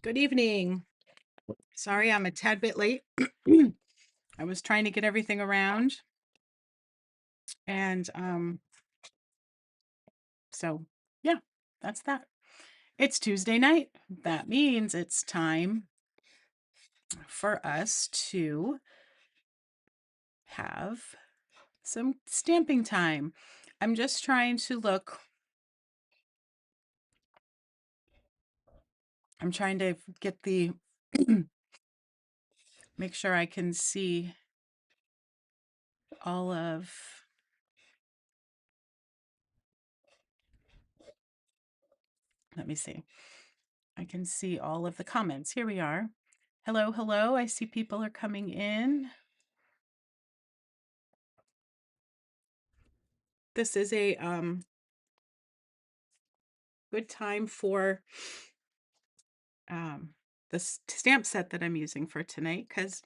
Good evening. Sorry, I'm a tad bit late. I was trying to get everything around and so yeah, that's that. It's Tuesday night. That means it's time for us to have some stamping time. I'm just trying to look. I'm trying to get the make sure I can see all of let me see. I can see all of the comments. Here we are. Hello, hello. I see people are coming in. This is a good time for um, the stamp set that I'm using for tonight because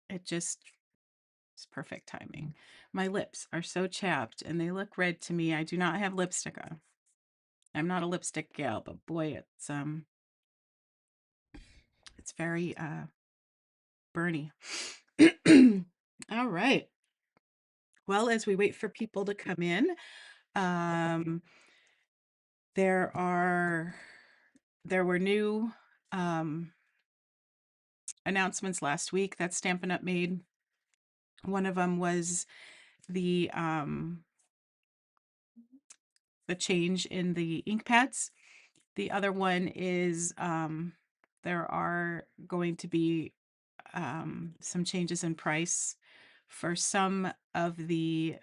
it just is perfect timing. My lips are so chapped and they look red to me. I do not have lipstick on. I'm not a lipstick gal, but boy, it's very burny. All right. Well, as we wait for people to come in, um, there are there were new announcements last week that Stampin' Up! Made. One of them was the change in the ink pads. The other one is there are going to be some changes in price for some of the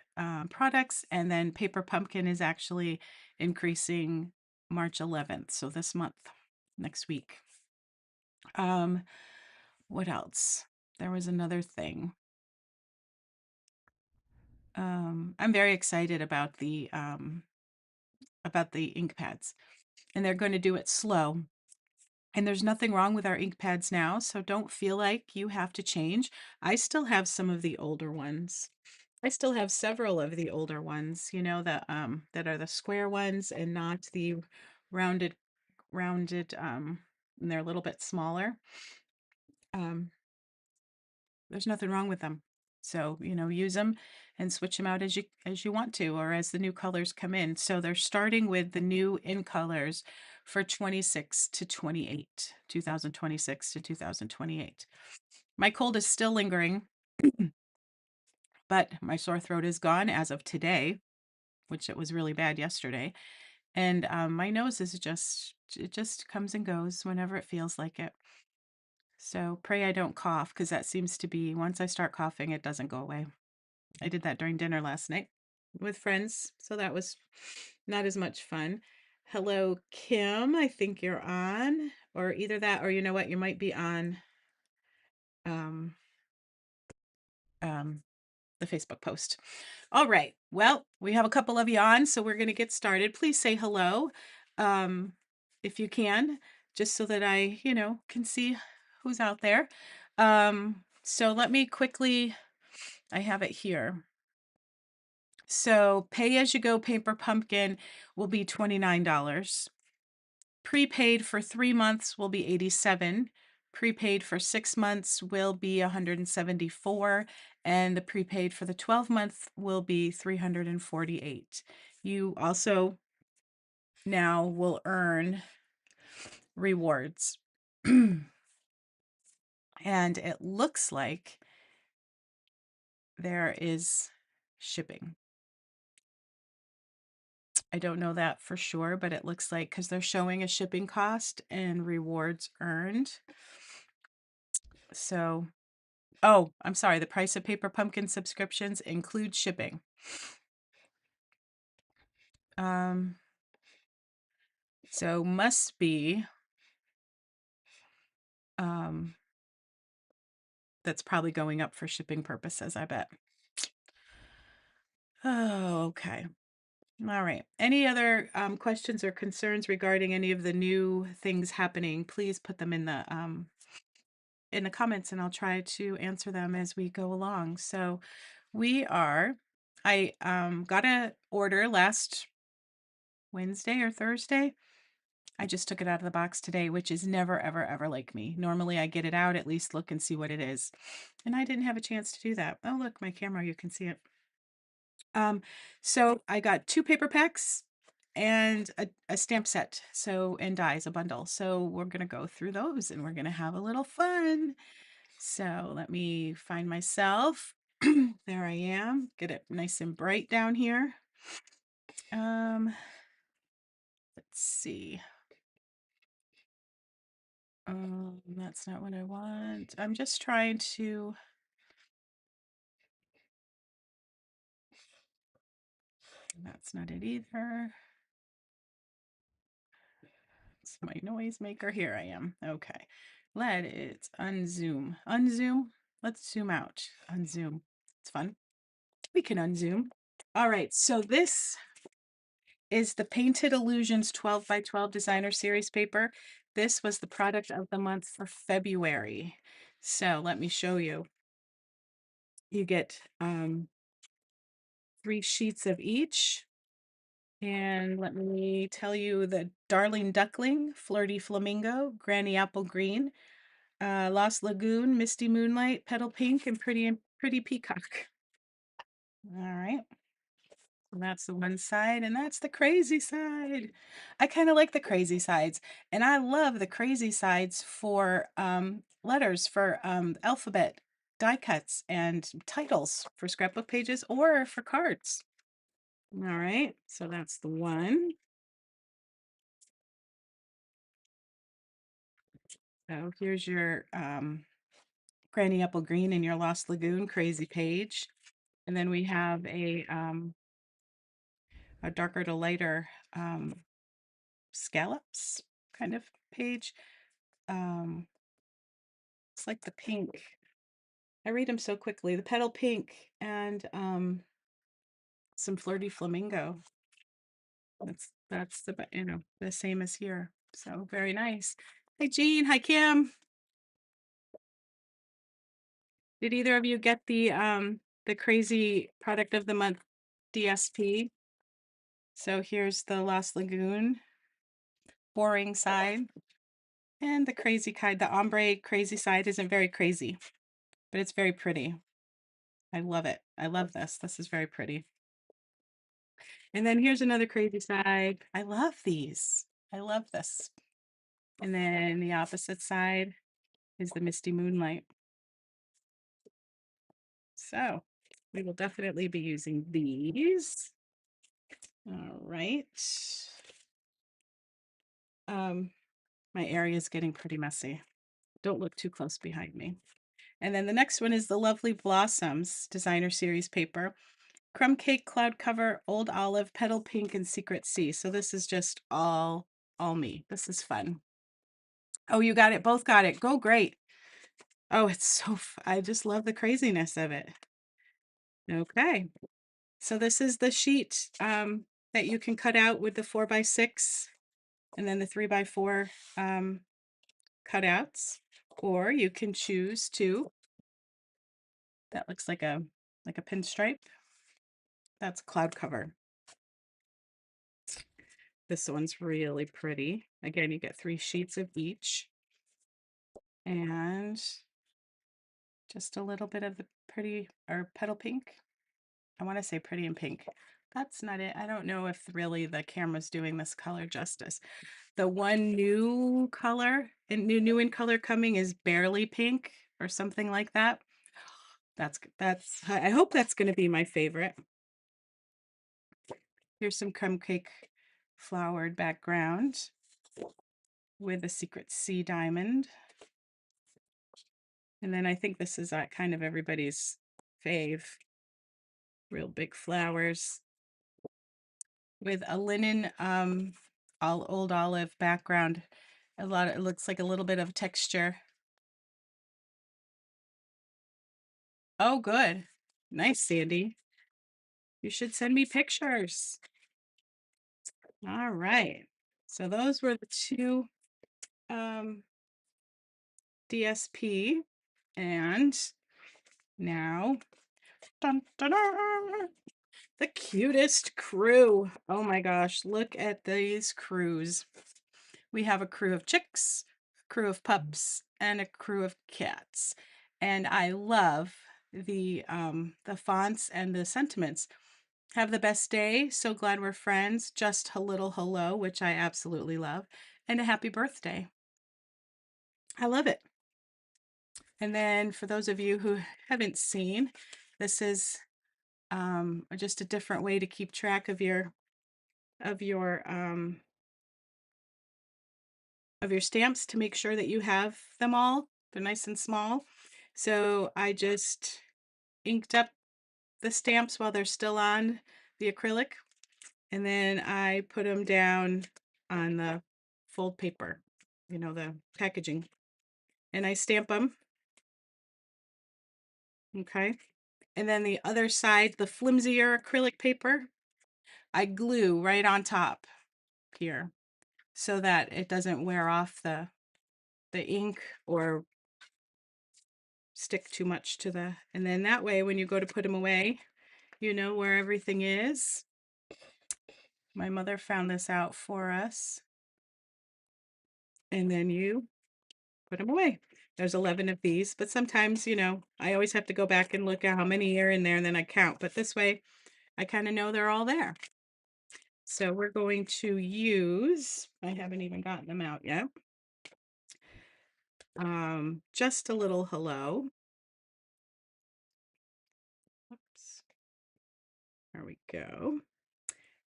products, and then Paper Pumpkin is actually increasing March 11th, so this month, next week. What else? There was another thing. I'm very excited about the ink pads, and they're going to do it slow. And there's nothing wrong with our ink pads now, so don't feel like you have to change. I still have some of the older ones. I still have several of the older ones, you know, that are the square ones and not the rounded and they're a little bit smaller. Um, there's nothing wrong with them. So, you know, use them and switch them out as you want to, or as the new colors come in. So they're starting with the new in colors for 26 to 28, 2026 to 2028. My cold is still lingering, but my sore throat is gone as of today, which it was really bad yesterday. And my nose is it just comes and goes whenever it feels like it. So pray I don't cough, because that seems to be, once I start coughing, it doesn't go away. I did that during dinner last night with friends, so that was not as much fun. Hello, Kim. I think you're on, or either that, or you know what, you might be on um, um, the Facebook post. All right. Well, we have a couple of you on, so we're going to get started. Please say hello, um, if you can, just so that I, can see who's out there. So let me quickly, I have it here. So pay-as-you-go Paper Pumpkin will be $29. Prepaid for 3 months will be $87. Prepaid for 6 months will be $174, and the prepaid for the 12-month will be $348. You also now will earn rewards. And it looks like there is shipping. I don't know that for sure, but it looks like, because they're showing a shipping cost and rewards earned. So, oh, I'm sorry, the price of Paper Pumpkin subscriptions include shipping. So must be, that's probably going up for shipping purposes, I bet. Oh, okay. All right. Any other questions or concerns regarding any of the new things happening? Please put them in the comments, and I'll try to answer them as we go along. So I got an order last Wednesday or Thursday I just took it out of the box today, which is never, ever, ever like me. Normally I get it out, at least look and see what it is. And I didn't have a chance to do that. Oh, look, my camera, you can see it. Um, so I got 2 paper packs and a stamp set, so and dies, a bundle. So we're gonna go through those and we're gonna have a little fun. So let me find myself. There I am. Get it nice and bright down here. Let's see. That's not what I want. I'm just trying to. That's not it either. It's my noisemaker. Here I am. Okay. Let it unzoom. Unzoom. Let's zoom out. Unzoom. It's fun. We can unzoom. All right. So this is the Painted Illusions 12 by 12 designer series paper. This was the product of the month for February. So let me show you. You get 3 sheets of each. And let me tell you the Darling Duckling, Flirty Flamingo, Granny Apple Green, Lost Lagoon, Misty Moonlight, Petal Pink, and Pretty Peacock. All right. So that's the one side, and that's the crazy side. I kind of like the crazy sides, and I love the crazy sides for letters, for alphabet die cuts and titles for scrapbook pages or for cards. All right, so that's the one. So here's your Granny Apple Green and your Lost Lagoon crazy page. And then we have a darker to lighter scallops kind of page. It's like the pink. I read them so quickly. The petal pink and some flirty flamingo. That's the the same as here. So very nice. Hi Jean. Hi Kim. Did either of you get the crazy product of the month DSP? So here's the Lost Lagoon boring side and the crazy kind. The ombre crazy side isn't very crazy, but it's very pretty. I love it. I love this. This is very pretty. And then here's another crazy side. I love these. I love this. And then the opposite side is the Misty Moonlight. So we will definitely be using these. All right. My area is getting pretty messy. Don't look too close behind me. And then the next one is the Lovely Blossoms designer series paper. Crumb cake, cloud cover, old olive, petal pink, and secret sea. So this is just all me. This is fun. Oh, you got it. Both got it. Go great. Oh, it's so I just love the craziness of it. Okay. So this is the sheet that you can cut out with the 4x6 and then the 3x4 cutouts, or you can choose to. That looks like a pinstripe. That's cloud cover. This one's really pretty. Again, you get 3 sheets of each. And just a little bit of the pretty or petal pink. I want to say pretty and pink. That's not it. I don't know if really the camera's doing this color justice. The one new color and new in color coming is barely pink or something like that. That's I hope that's going to be my favorite. Here's some crumb cake flowered background with a secret sea diamond. And then I think this is kind of everybody's fave. Real big flowers with a linen all old olive background. It looks like a little bit of texture. Oh, good. Nice, Sandy. You should send me pictures. All right. So those were the 2 DSP. And now dun, dun, dun, the Cutest crew. Oh my gosh, look at these crews. We have a crew of chicks, a crew of pups, and a crew of cats. And I love the fonts and the sentiments. Have the best day. So glad we're friends. Just a little hello, which I absolutely love. And a happy birthday. I love it. And then for those of you who haven't seen, this is just a different way to keep track of your of your stamps to make sure that you have them all. They're nice and small. So I just inked up the stamps while they're still on the acrylic, and then I put them down on the fold paper, the packaging, and I stamp them. Okay. And then the other side, the flimsier acrylic paper, I glue right on top here so that it doesn't wear off the ink or stick too much to and then that way when you go to put them away, you know where everything is. My mother found this out for us. And then you put them away. There's 11 of these, but sometimes, I always have to go back and look at how many are in there and then I count. But this way, I kind of know they're all there. So we're going to use, I haven't even gotten them out yet. Just a little hello. Oops. There we go.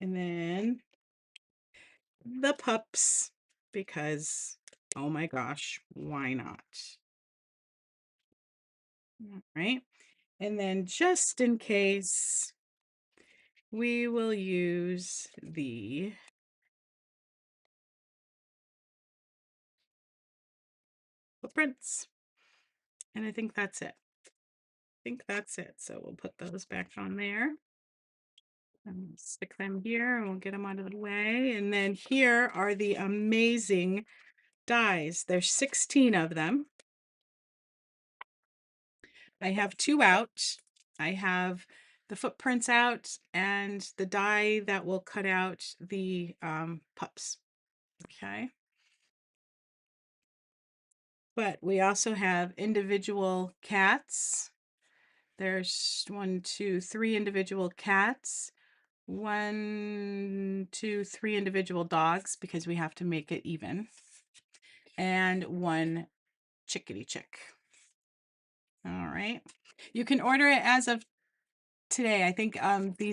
And then the pups, because, oh my gosh, why not? All right. And then just in case, we will use the footprints. And I think that's it. So we'll put those back on there. And stick them here and we'll get them out of the way. And then here are the amazing dies. There's 16 of them. I have 2 out. I have the footprints out and the die that will cut out the pups. Okay. But we also have individual cats. There's 1, 2, 3 individual cats. 1, 2, 3 individual dogs because we have to make it even. And 1 chickadee chick. All right. You can order it as of today. I think they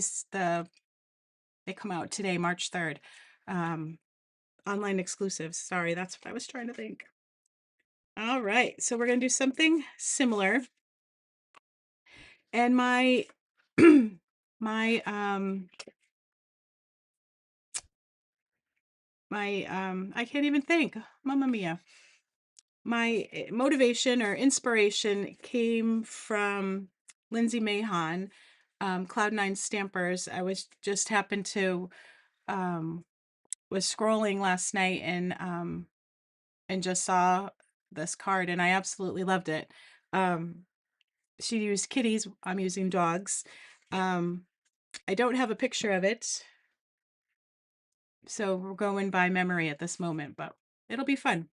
come out today, March 3rd. Online exclusives. Sorry, that's what I was trying to think. All right. So we're going to do something similar. And my my I can't even think. Mamma mia. My motivation or inspiration came from Lindsay Mahon, Cloud9 Stampers. I was just happened to was scrolling last night and just saw this card and I absolutely loved it. She used kitties. I'm using dogs. I don't have a picture of it, so we're going by memory at this moment, but it'll be fun.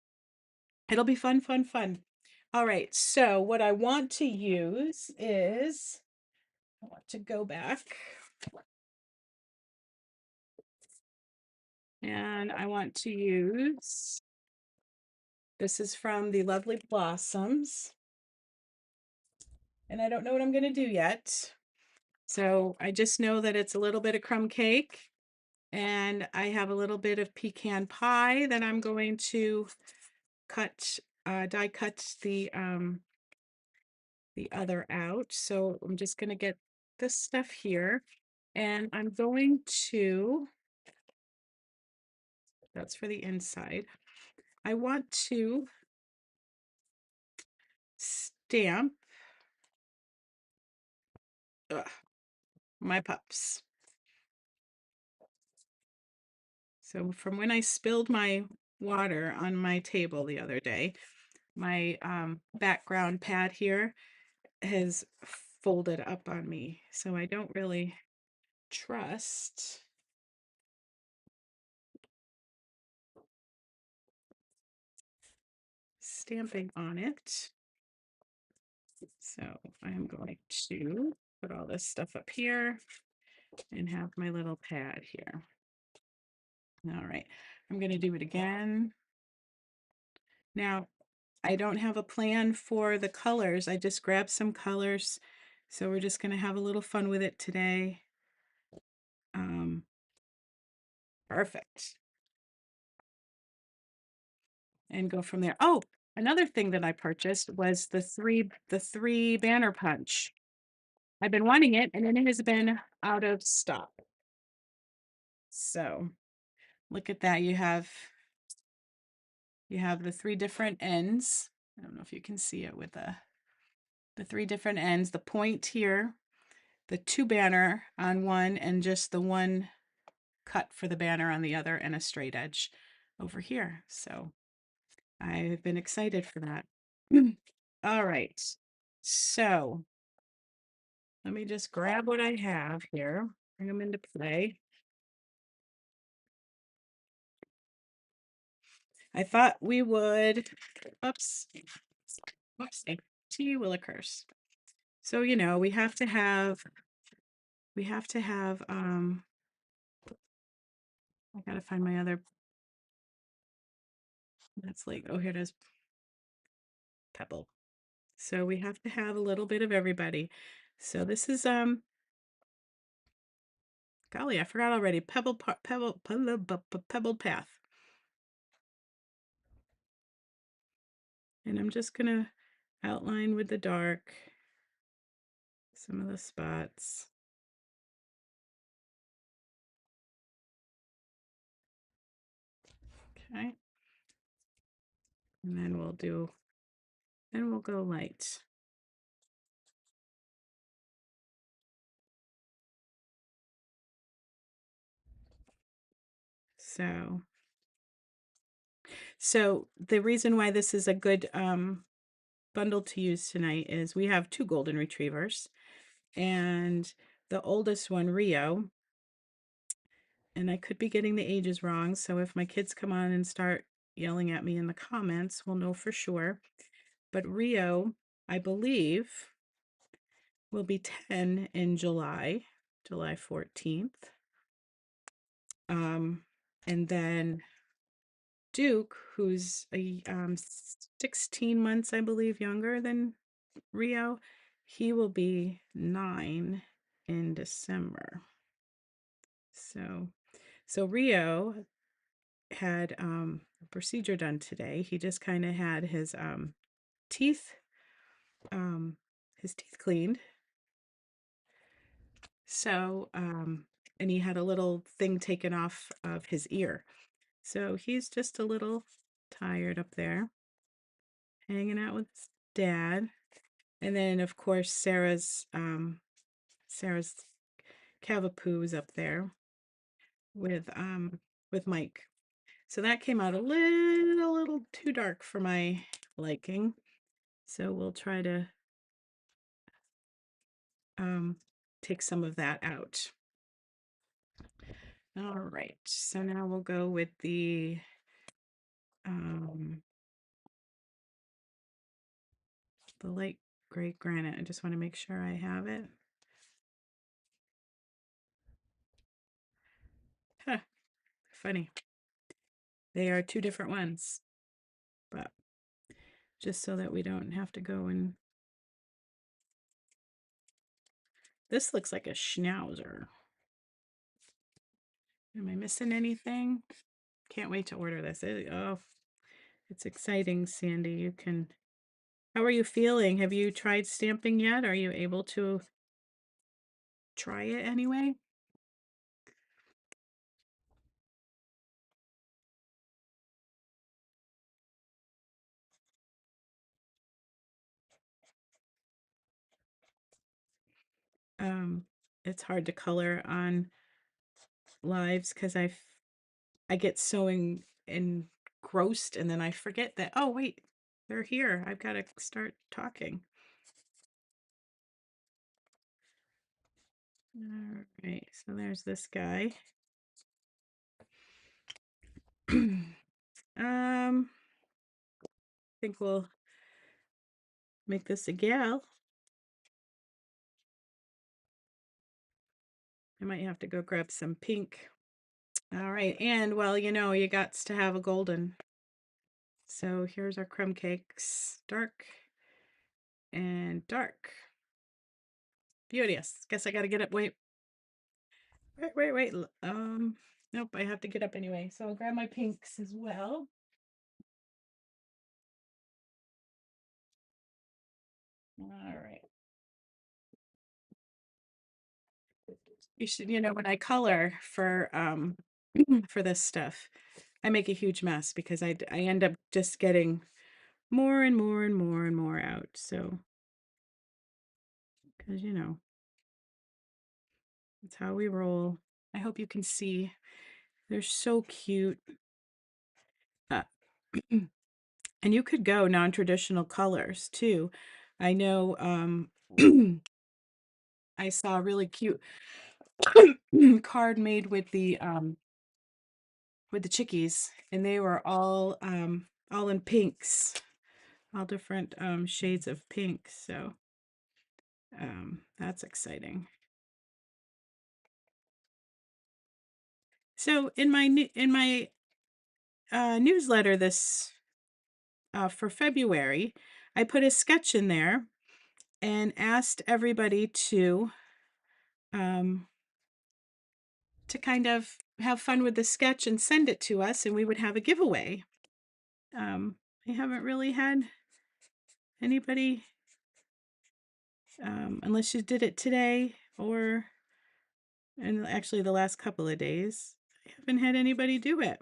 It'll be fun, fun, fun. All right, so what I want to use is, I want to go back. And I want to use, this is from the Lovely Blossoms. And I don't know what I'm going to do yet. So I just know that it's a little bit of crumb cake. And I have a little bit of pecan pie that I'm going to die cut the other out. So I'm just going to get this stuff here and I'm going to, that's for the inside. I want to stamp my pups. So from when I spilled my water on my table the other day, my background pad here has folded up on me. So I don't really trust stamping on it. So I'm going to put all this stuff up here and have my little pad here. All right, I'm going to do it again. Now, I don't have a plan for the colors. I just grabbed some colors. So we're just going to have a little fun with it today. Perfect. And go from there. Oh, another thing that I purchased was the three banner punch. I've been wanting it and it has been out of stock. So look at that. You have the three different ends. I don't know if you can see it with the three different ends, the point here, the two banner on one, and just the one cut for the banner on the other, and a straight edge over here. So I've been excited for that. All right. So let me just grab what I have here, bring them into play. I thought we would, oops, whoopsie, T Willikers. So, you know, we have to have, I gotta find my other, that's like, oh, here it is, pebble. So we have to have a little bit of everybody. So this is, golly, I forgot already, pebbled path. And I'm just gonna outline with the dark some of the spots. Okay. And then we'll go light. So the reason why this is a good bundle to use tonight is we have two golden retrievers, and the oldest one, Rio, and I could be getting the ages wrong, so if my kids come on and start yelling at me in the comments, we'll know for sure. But Rio, I believe, will be 10 in July 14th. And then Duke, who's 16 months, I believe, younger than Rio, he will be 9 in December. So Rio had a procedure done today. He just kind of had teeth his teeth cleaned. So and he had a little thing taken off of his ear. So he's just a little tired up there, hanging out with his dad. And then of course Sarah's Cavapoo's up there with Mike. So that came out a little too dark for my liking. So we'll try to take some of that out. All right, so now we'll go with the light gray granite. I just want to make sure I have it. Huh, funny. They are two different ones, but just so that we don't have to go and... This looks like a schnauzer. Am I missing anything? Can't wait to order this. Oh, it's exciting, Sandy. You can... How are you feeling? Have you tried stamping yet? Are you able to try it anyway? It's hard to color on lives because I get so engrossed and then I forget that, oh wait, they're here. I've got to start talking. All right, so there's this guy. think we'll make this a gal. I might have to go grab some pink. All right, and well, you got to have a golden. So here's our crumb cakes, dark and dark. Beauteous. Guess I gotta get up. Wait. Nope, I have to get up anyway. So I'll grab my pinks as well. All right. You should, when I color for this stuff, I make a huge mess because I end up just getting more and more and more and more out. So, because that's how we roll. I hope you can see. They're so cute. Uh, and you could go non-traditional colors too. I know I saw a really cute card made with the chickies, and they were all in pinks, all different shades of pink. So that's exciting. So in my newsletter this for February, I put a sketch in there and asked everybody um, to kind of have fun with the sketch and send it to us, and we would have a giveaway. I haven't really had anybody, unless you did it today or, and actually the last couple of days, I haven't had anybody do it.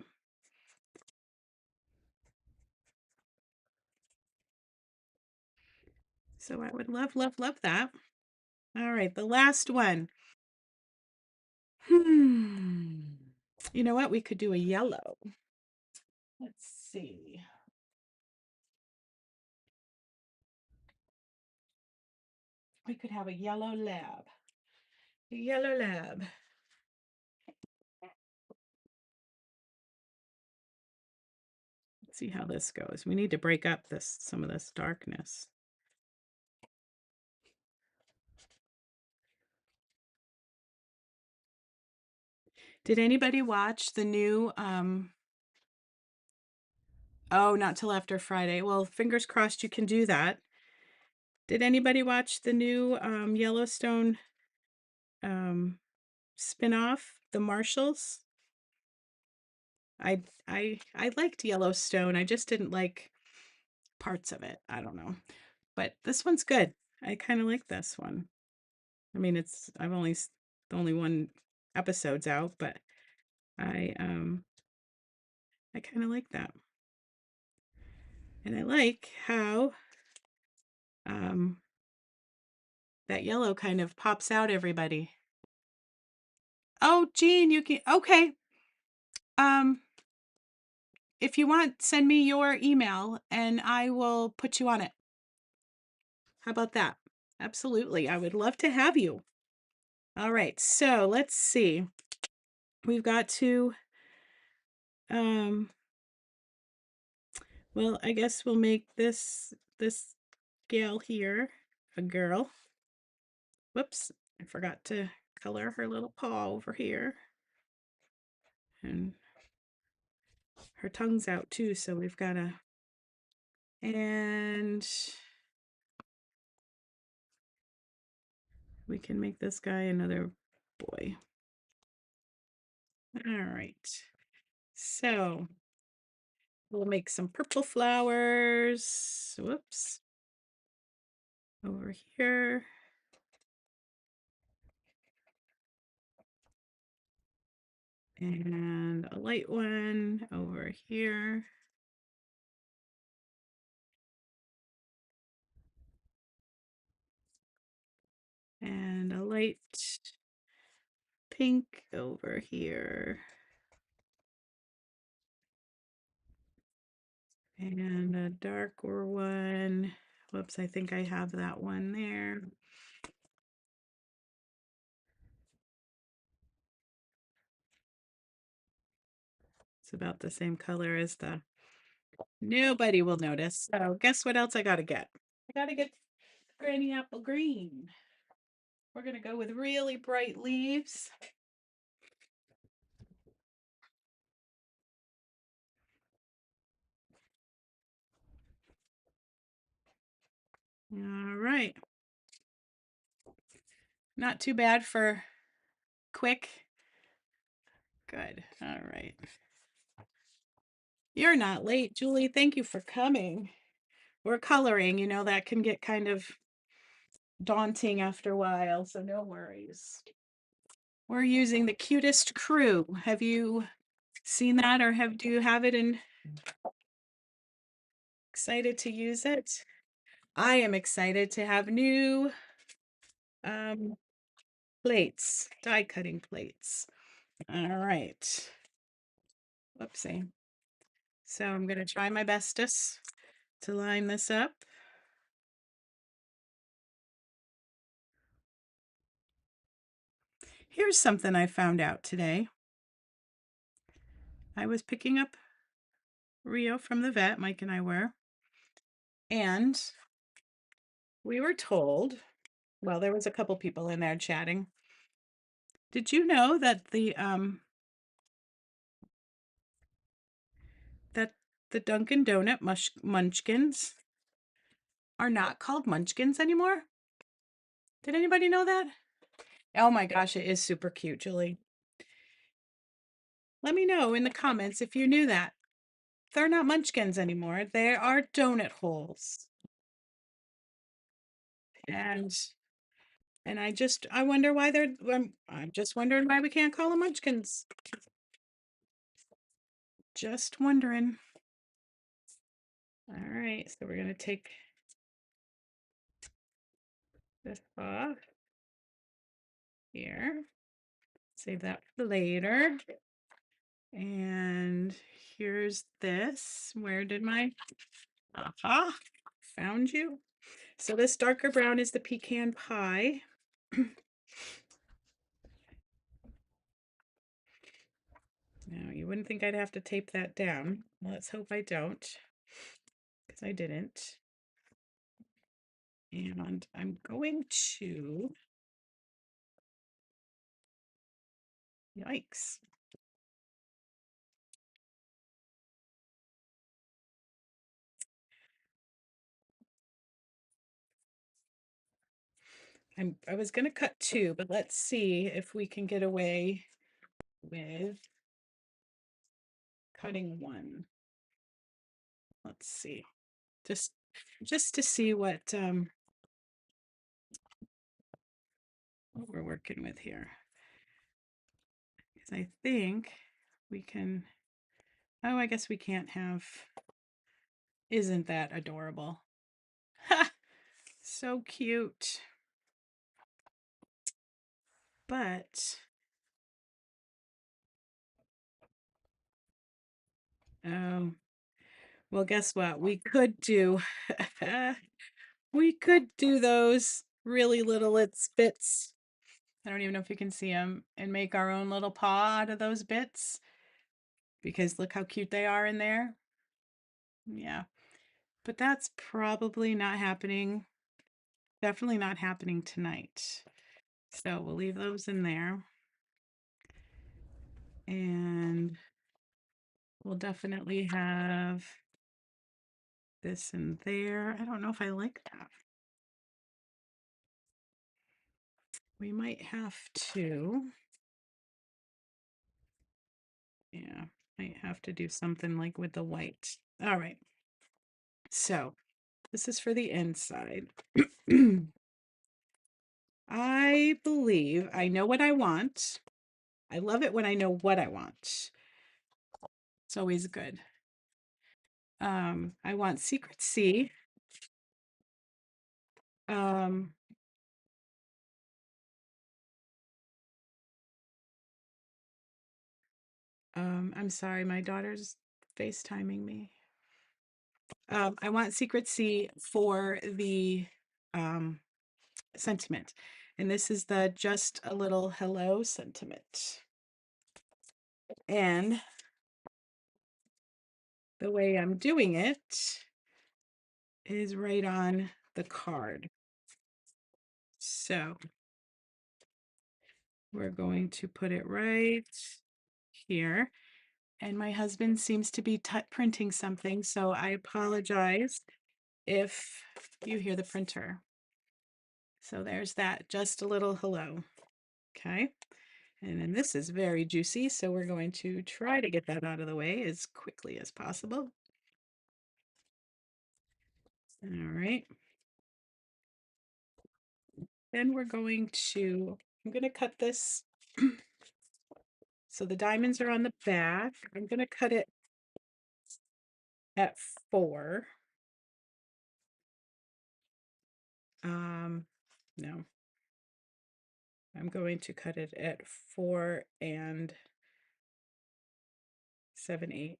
So I would love, love, love that. All right, the last one. You know what? We could do a yellow. Let's see. We could have a yellow lab. A yellow lab. Let's see how this goes. We need to break up some of this darkness. Did anybody watch the new oh, not till after Friday. Well, fingers crossed you can do that. Did anybody watch the new Yellowstone um spin-off, The Marshals? I liked Yellowstone. I just didn't like parts of it. I don't know. But this one's good. I kind of like this one. I mean, I've only the only one episode's out, but I kind of like that. And I like how um that yellow kind of pops out everybody. Oh, Jean, you can okay. Um if you want, send me your email and I will put you on it. How about that? Absolutely. I would love to have you. All right. So, let's see. We've got to um well, I guess we'll make this gal here a girl. Whoops, I forgot to color her little paw over here. And her tongue's out too, so we've got to, and we can make this guy another boy. All right. So we'll make some purple flowers. Whoops. Over here. And a light one over here. And a light pink over here. And a darker one. Whoops, I think I have that one there. It's about the same color as the Nobody will notice. So guess what else I gotta get? I gotta get Granny Apple Green. We're gonna go with really bright leaves. All right. Not too bad for quick. Good. All right. You're not late, Julie. Thank you for coming. We're coloring, that can get kind of daunting after a while, so no worries. We're using the Cutest crew. Have you seen that or do you have it and excited to use it? I am excited to have new um plates, die cutting plates. All right. Whoopsie. So I'm going to try my bestest to line this up. Here's something I found out today. I was picking up Rio from the vet, Mike and I were, and we were told, well, there was a couple people in there chatting. Did you know that the Dunkin' Donut munchkins are not called munchkins anymore? Did anybody know that? Oh my gosh, it is super cute, Julie. Let me know in the comments if you knew that. They're not munchkins anymore. They are donut holes. And I wonder why I'm just wondering why we can't call them munchkins. Just wondering. All right, so we're gonna take this off here. Save that for later. And here's this. Where did my, aha, found you. So this darker brown is the pecan pie. Now, you wouldn't think I'd have to tape that down. Let's hope I don't, because I didn't. And I'm going to, yikes. I was going to cut two, but let's see if we can get away with cutting one. Let's see. Just to see what we're working with here. Because I think we can, oh, I guess we can't have, isn't that adorable? Ha! So cute. But, oh, well, guess what? We could do those really little bits. I don't even know if you can see them, and make our own little paw out of those bits, because look how cute they are in there. Yeah, but that's probably not happening. Definitely not happening tonight. So we'll leave those in there. And we'll definitely have this in there. I don't know if I like that. We might have to, yeah, might have to do something like with the white. All right. So this is for the inside. I believe I know what I want. I love it when I know what I want. It's always good. I want Secret C. Um, I'm sorry, my daughter's FaceTiming me. I want Secret C for the sentiment. And this is the Just a Little Hello sentiment. And the way I'm doing it is right on the card. So we're going to put it right here. And my husband seems to be printing something, so I apologize if you hear the printer. So there's that, just a little hello. Okay. And then this is very juicy, so we're going to try to get that out of the way as quickly as possible. All right. Then I'm going to cut this. So the diamonds are on the back. I'm going to cut it at 4. No, I'm going to cut it at 4 and 7/8,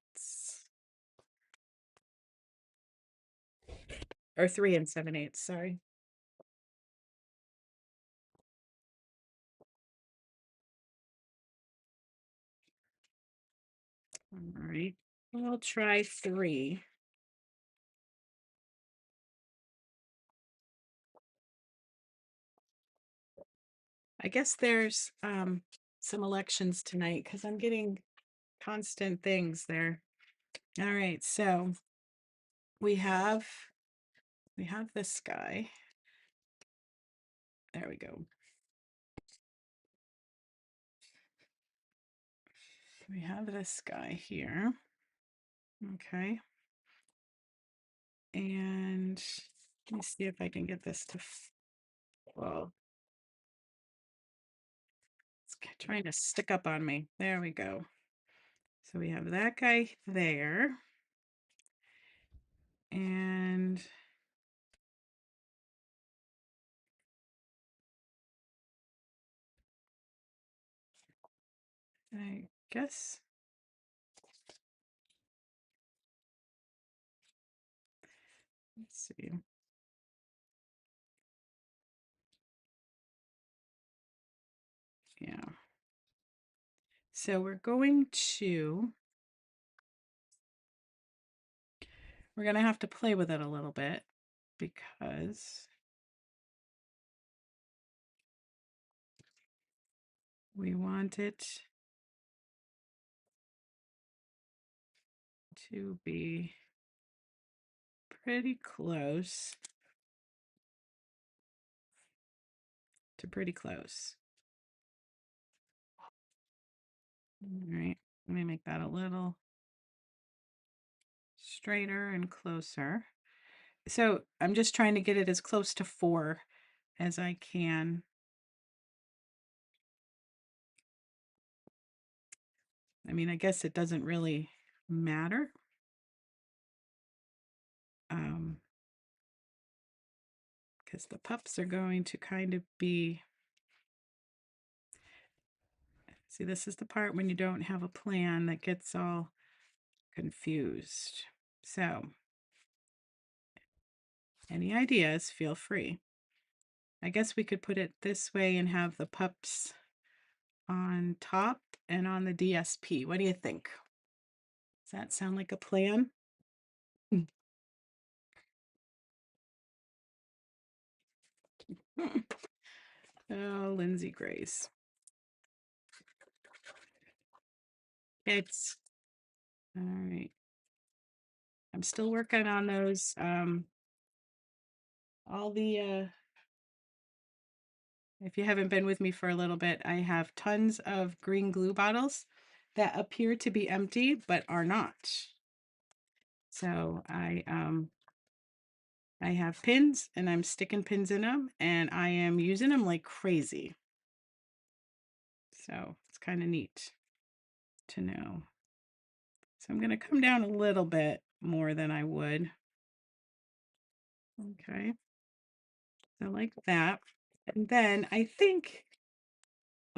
or 3 and 7/8, sorry. All right, I'll try 3. I guess there's some elections tonight because I'm getting constant things there. All right, so we have this guy. There we go. We have this guy here. Okay. And let me see if I can get this to, well, it's trying to stick up on me. There we go. So we have that guy there. And I guess let's see. Yeah. So we're going to have to play with it a little bit because we want it to be pretty close to pretty close. All right, let me make that a little straighter and closer. So I'm just trying to get it as close to 4 as I can. I mean, I guess it doesn't really matter. Because the pups are going to kind of be, see, this is the part when you don't have a plan that gets all confused. So, any ideas, feel free. I guess we could put it this way and have the pups on top and on the DSP. What do you think? Does that sound like a plan? Oh, Lindsay Grace. It's all right. I'm still working on those. All the if you haven't been with me for a little bit, I have tons of green glue bottles that appear to be empty but are not. So I have pins and I'm sticking pins in them and I am using them like crazy. So it's kind of neat to know. So I'm going to come down a little bit more than I would. Okay. So like that. And then I think,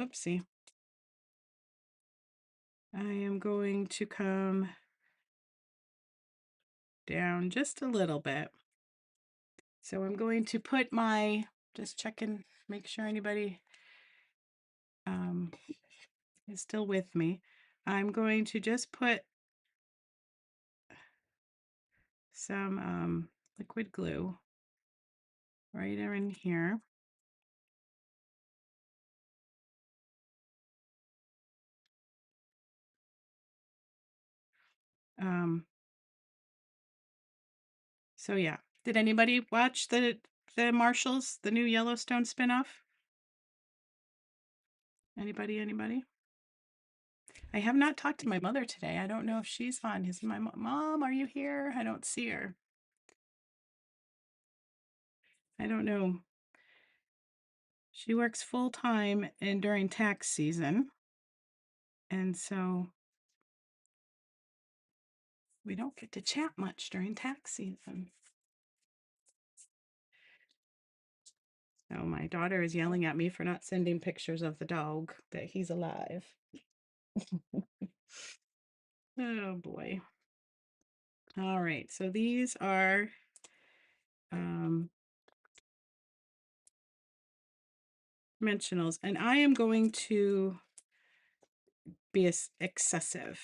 whoopsie, I am going to come down just a little bit. So I'm going to put my, just checking, make sure anybody is still with me. I'm going to just put some liquid glue right in here. Um, so yeah. Did anybody watch the Marshalls, the new Yellowstone spinoff? Anybody? I have not talked to my mother today. I don't know if she's on. Is my mom, are you here? I don't see her. I don't know. She works full time and during tax season. And so we don't get to chat much during tax season. So my daughter is yelling at me for not sending pictures of the dog, that he's alive. Oh boy. All right, so these are dimensionals, and I am going to be excessive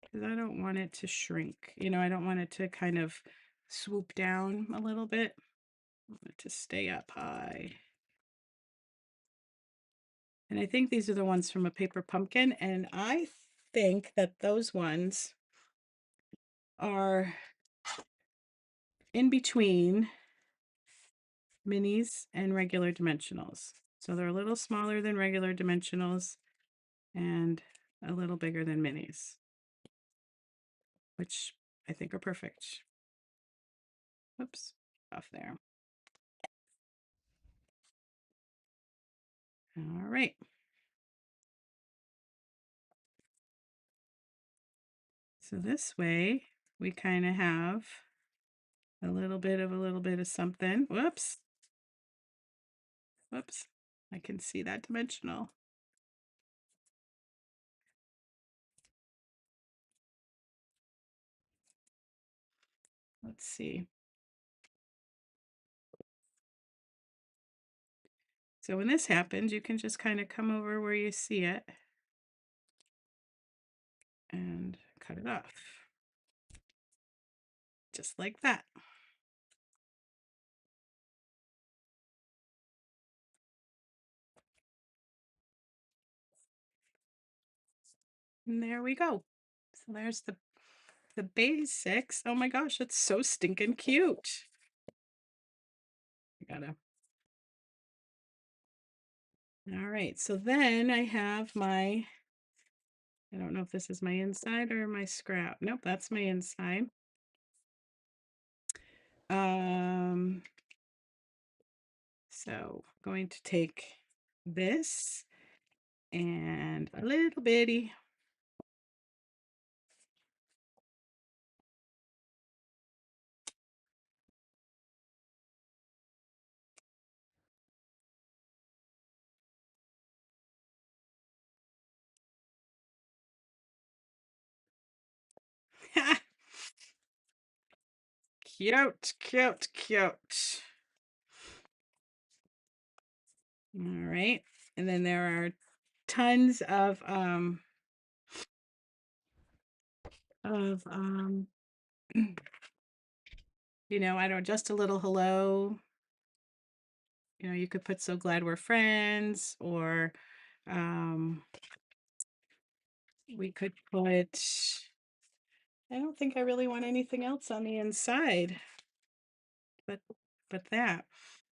because I don't want it to shrink. You know, I don't want it to kind of swoop down a little bit. I want it to stay up high. And I think these are the ones from A Paper Pumpkin, and I think that those ones are in between minis and regular dimensionals. So they're a little smaller than regular dimensionals and a little bigger than minis, which I think are perfect. Oops, off there. All right. So this way we kind of have a little bit of something. Whoops. Whoops. I can see that dimensional. Let's see. So when this happens, you can just kind of come over where you see it and cut it off. Just like that. And there we go. So there's the basics. Oh my gosh, it's so stinking cute. I gotta. All right, so then I have my, I don't know if this is my inside or my scrap. Nope, that's my inside. So going to take this and a little bitty. Cute, cute, cute. All right. And then there are tons of you know, I don't, just a little hello. You know, you could put so glad we're friends, or um we could put, I don't think I really want anything else on the inside, but that.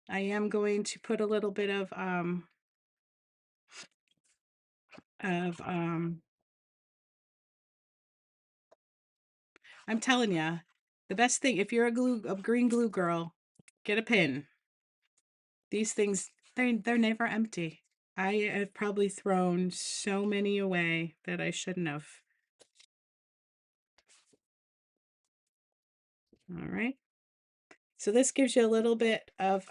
I am going to put a little bit of I'm telling you, the best thing, if you're a green glue girl, get a pin. These things, they're never empty. I have probably thrown so many away that I shouldn't have. All right. So this gives you a little bit of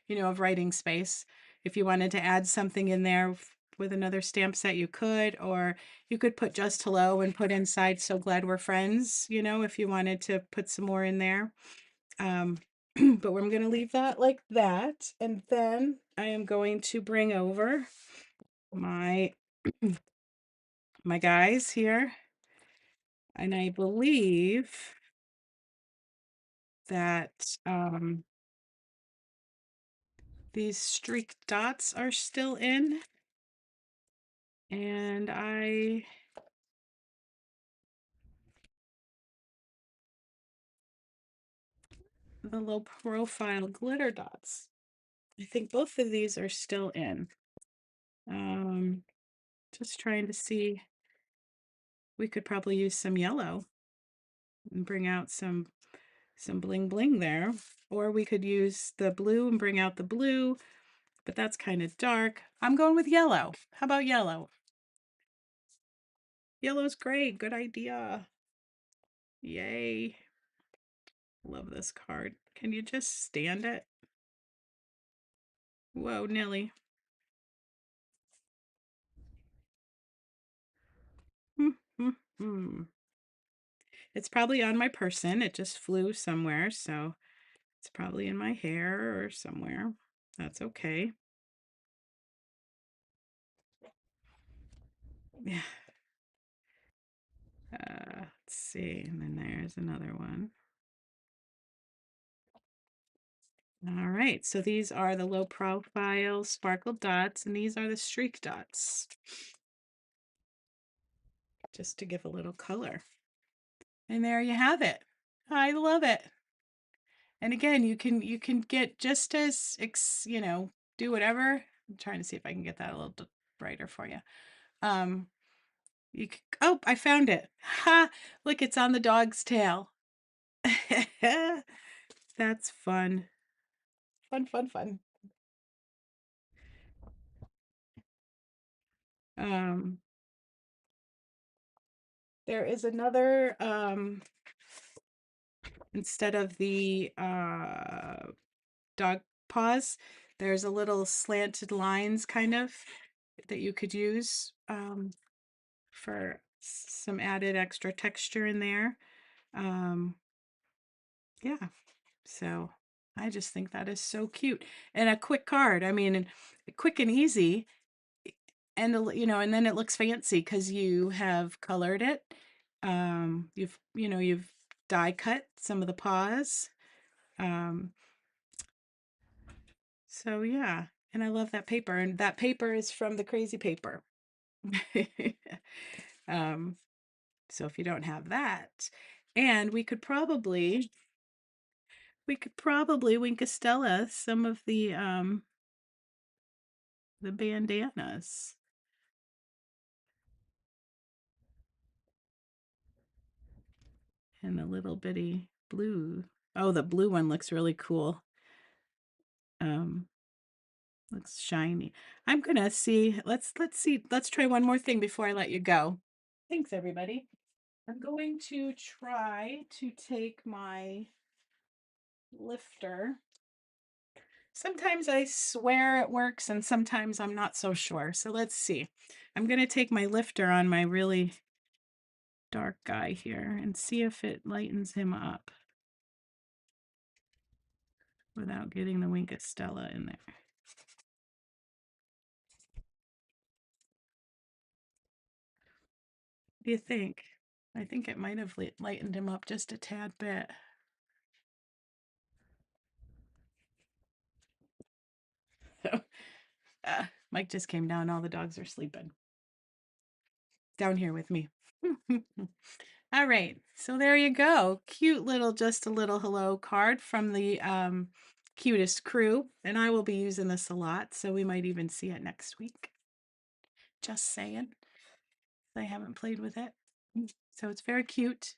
you know, of writing space. If you wanted to add something in there with another stamp set, you could, or you could put just hello and put inside so glad we're friends, you know, if you wanted to put some more in there. But I'm going to leave that like that. And then I am going to bring over my my guys here. And I believe that these streak dots are still in. And the low profile glitter dots. I think both of these are still in. Um, just trying to see, we could probably use some yellow and bring out some bling bling there. Or we could use the blue and bring out the blue, but that's kind of dark. I'm going with yellow. How about yellow? Yellow's great. Good idea. Yay. Love this card. Can you just stand it? Whoa, Nelly. Hmm, hmm, hmm. It's probably on my person. It just flew somewhere, so it's probably in my hair or somewhere. That's okay. Yeah. Let's see. And then there's another one. All right. So these are the low profile sparkle dots, and these are the streak dots, just to give a little color. And there you have it. I love it. And again, you can get just as do whatever. I'm trying to see if I can get that a little brighter for you. Um, oh, I found it. Ha! Look, it's on the dog's tail. That's fun. Fun, fun, fun. Um, there is another instead of the dog paws, there's a little slanted lines kind of that you could use for some added extra texture in there. Um, yeah, so I just think that is so cute and a quick card. I mean, quick and easy, and and then it looks fancy because you have colored it. You've die cut some of the paws. Um, so yeah, and I love that paper, and that paper is from the Crazy Paper. um, so if you don't have that, and we could probably Winkastella some of the bandanas. And the little bitty blue. Oh, the blue one looks really cool. Um, looks shiny. I'm gonna see. Let's see. Let's try one more thing before I let you go. Thanks, everybody. I'm going to try to take my lifter. Sometimes I swear it works, and sometimes I'm not so sure. So let's see. I'm gonna take my lifter on my really dark guy here and see if it lightens him up without getting the Winkastella in there. What do you think? I think it might have lightened him up just a tad bit. So, Mike just came down. All the dogs are sleeping down here with me. All right, so there you go. Cute little, just a little hello card from the Cutest crew. And I will be using this a lot, so we might even see it next week. Just saying. I haven't played with it. So it's very cute.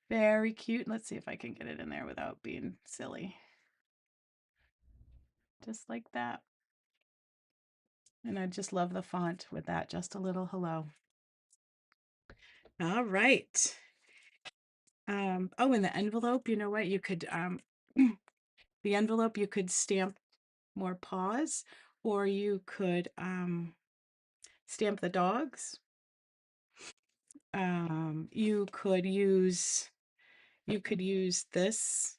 Very cute. Let's see if I can get it in there without being silly. Just like that. And I just love the font with that. Just a little hello. All right. Oh, and the envelope, you know what? You could the envelope you could stamp more paws, or you could stamp the dogs. You could use this,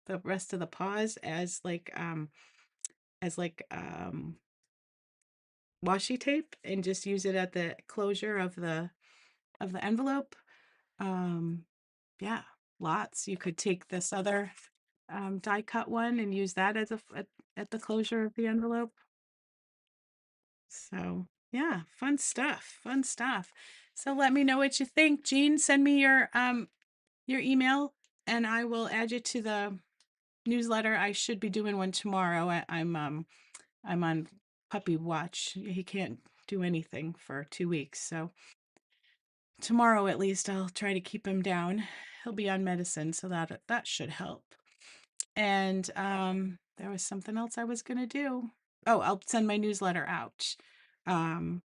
the rest of the paws as like washi tape, and just use it at the closure of the envelope. Um, yeah, lots. You could take this other die cut one and use that as at the closure of the envelope. So yeah, fun stuff. Fun stuff. So let me know what you think, Jean. Send me your email and I will add you to the newsletter. I should be doing one tomorrow. I'm on puppy watch. He can't do anything for 2 weeks. So tomorrow at least I'll try to keep him down. He'll be on medicine, so that should help. And there was something else I was gonna do. Oh, I'll send my newsletter out. Um,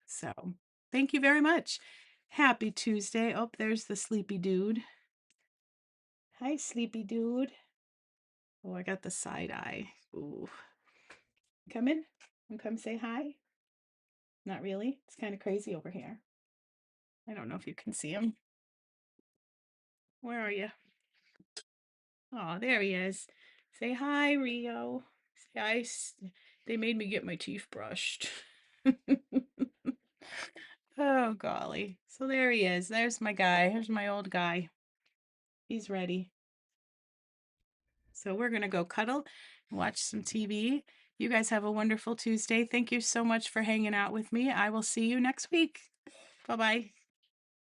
so thank you very much. Happy Tuesday. Oh, there's the sleepy dude. Hi, sleepy dude. Oh, I got the side eye. Ooh. Come in and come say hi. Not really. It's kind of crazy over here. I don't know if you can see him. Where are you? Oh, there he is. Say hi, Rio. Say hi. They made me get my teeth brushed. Oh, golly. So there he is. There's my guy. Here's my old guy. He's ready. So we're going to go cuddle and watch some TV. You guys have a wonderful Tuesday. Thank you so much for hanging out with me. I will see you next week. Bye bye.